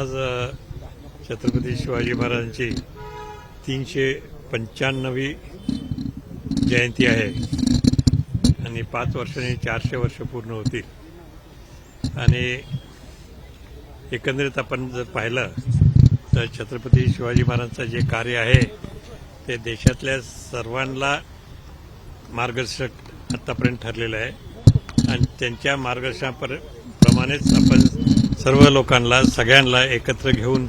आज छत्रपती शिवाजी महाराजांची 395वी जयंती आहे आणि 5 वर्षांनी 400 वर्ष पूर्ण होतील। आणि एकंदरीत आपण जर पाहिलं तर छत्रपती शिवाजी महाराजांचं जे कार्य आहे ते देशातल्या सर्वांना मार्गदर्शक आतापर्यंत ठरलेलं आहे आणि त्यांच्या मार्गदर्शनाप्रमाणेच आपण सर्व लोकांना सगळ्यांना एकत्र घेऊन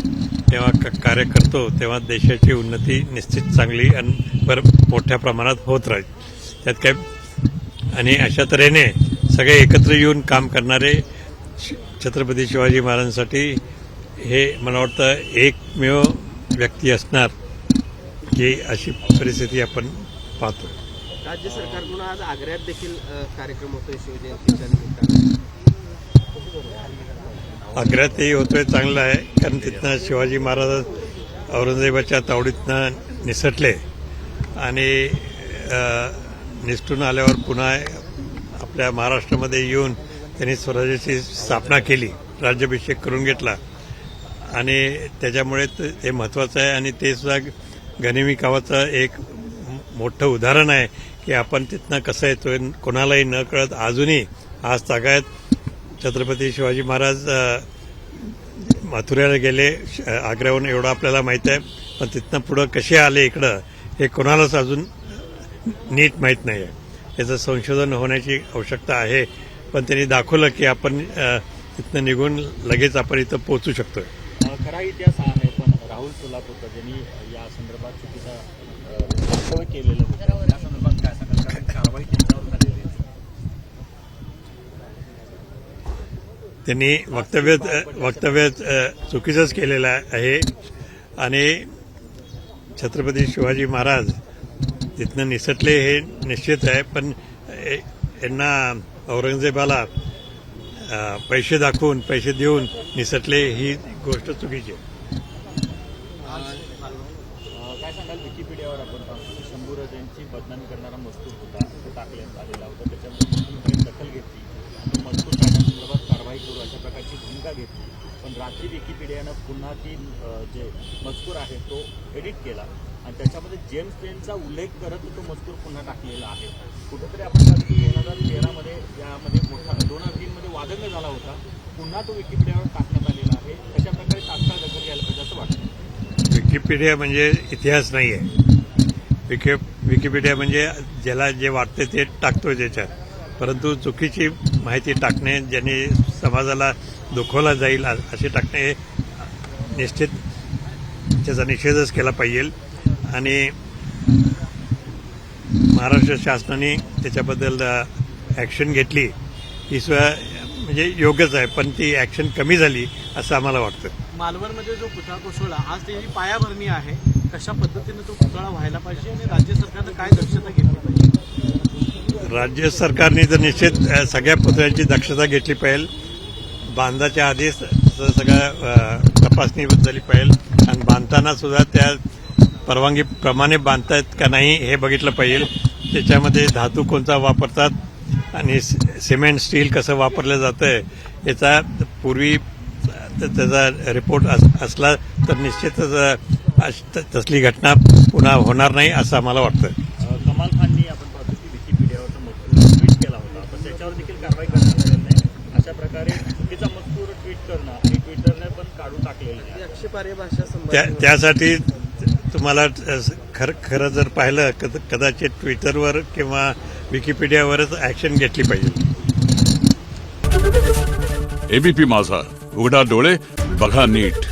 तेव्हा कार्य करतो तेव्हा देशाची उन्नती निश्चित चांगली आणि मोठ्या प्रमाणात होत राहील। त्यात काय आणि अशा तऱ्हेने सगळे एकत्र येऊन काम करणारे छत्रपती शिवाजी महाराजांसाठी हे मला वाटतं एकमेव व्यक्ती असणार की अशी परिस्थिती आपण पाहतो। राज्य सरकारकडून आज आग्र्यात देखील कार्यक्रम होतोय शिवजयंतीच्या निमित्तानं। आग्र्यातही होतोय, चांगलं आहे, कारण तिथनं शिवाजी महाराज औरंगजेबाच्या तावडीतनं निसटले आणि निसटून आल्यावर पुन्हा आपल्या महाराष्ट्रामध्ये येऊन त्यांनी स्वराज्याची स्थापना केली, राज्याभिषेक करून घेतला आणि त्याच्यामुळे ते महत्त्वाचं आहे आणि ते सुद्धा गनिमी कावाचं एक मोठं उदाहरण आहे की आपण तिथनं कसं येतोय कोणालाही न कळत अजूनही आज तागायत छत्रपती शिवाजी महाराज मथुरेला गेले आग्र्याहून एवढं आपल्याला माहिती आहे, पण तिथनं पुढं कसे आले इकडं हे कोणालाच अजून नीट माहीत नाही आहे। याचं संशोधन होण्याची आवश्यकता आहे, पण त्यांनी दाखवलं की आपण तिथनं निघून लगेच आपण इथं पोहोचू शकतोय। खरा इतिहास आहे, पण राहुल सोलापूरकर ज्यांनी या संदर्भात चुकीचा वक्तव्य केलेलं होतं त्या संदर्भात काय सांगाल, कारण कारवाई त्यांच्यावर झालेली आहे। त्यांनी वक्तव्य चुकीचंच केलेलं आहे आणि छत्रपती शिवाजी महाराज तिथनं निसटले हे निश्चित आहे, पण यांना औरंगजेबाला पैसे दाखवून पैसे देऊन निसटले ही गोष्ट चुकीची आहे। काय सांगाल, विकिपीडियावर आपण पाहतो शंभूराजांची बदनामी करणारा मजकूर होता, तो टाकण्यात आलेला होता, त्याच्यामध्ये दखल घेतली आणि मजकूर काढण्यासंदर्भात कारवाई करू अशा प्रकारची भूमिका घेतली, पण रात्री विकिपीडियानं पुन्हा ती जे मजकूर आहे तो एडिट केला आणि त्याच्यामध्ये जेम्स पेनचा उल्लेख करत तो मजकूर पुन्हा टाकलेला आहे। कुठेतरी आपण पाहतो की 2013 मध्ये यामध्ये मोठा 2003 मध्ये वादंग झाला होता, पुन्हा तो विकिपीडियावर टाकण्यात आलेला आहे, त्याच्या प्रकारे तात्काळ दखल घ्यायला पाहिजे असं वाटतं। विकिपीडिया म्हणजे इतिहास नाही आहे, विकिपीडिया म्हणजे ज्याला जे वाटते ते टाकतोय त्याच्यात, परंतु चुकीची माहिती टाकणे ज्याने समाजाला दुखवला जाईल असे टाकणे निश्चित त्याचा निषेधच केला पाहिजे आणि महाराष्ट्र शासनाने त्याच्याबद्दल ॲक्शन घेतली ही सुद्धा म्हणजे योग्यच आहे, पण ती ॲक्शन कमी झाली असं आम्हाला वाटतं। मालवणमध्ये जो पुतळा कोसळला आज त्याची पायाभरणी आहे, कशा पद्धतीने तो पुतळा व्हायला पाहिजे आणि राज्य सरकारनं काय दक्षता घेतली पाहिजे? राज्य सरकारने तर निश्चित सगळ्या पुतळ्यांची दक्षता घेतली पाहिजे, बांधाच्या आधी सगळ्या तपासणी झाली पाहिजे आणि बांधताना सुद्धा त्या परवानगीप्रमाणे बांधतायत का नाही हे बघितलं पाहिजे। त्याच्यामध्ये धातू कोणता वापरतात आणि सिमेंट स्टील कसं वापरलं जातंय याचा पूर्वी त्याचा रिपोर्ट असला तर निश्चितच तसली घटना पुन्हा होणार नाही असं आम्हाला वाटतं। कमाल खाननी आपण पाहतो की विकिपीडियावरचा मजकूर ट्विट केला होता, पण त्याच्यावर देखील कारवाई करण्यात आलेली नाही। अशा प्रकारे चुकीचा मजकूर ट्विट करणं आणि ट्विटरने पण काढून टाकलेलं आहे, आक्षेपार्ह भाषा त्यासाठी तुम्हाला खरं जर पाहिलं कदाचित ट्विटरवर किंवा विकिपीडियावरच ॲक्शन घेतली पाहिजे। एबीपी माझा, उघडा डोळे बघा नीट।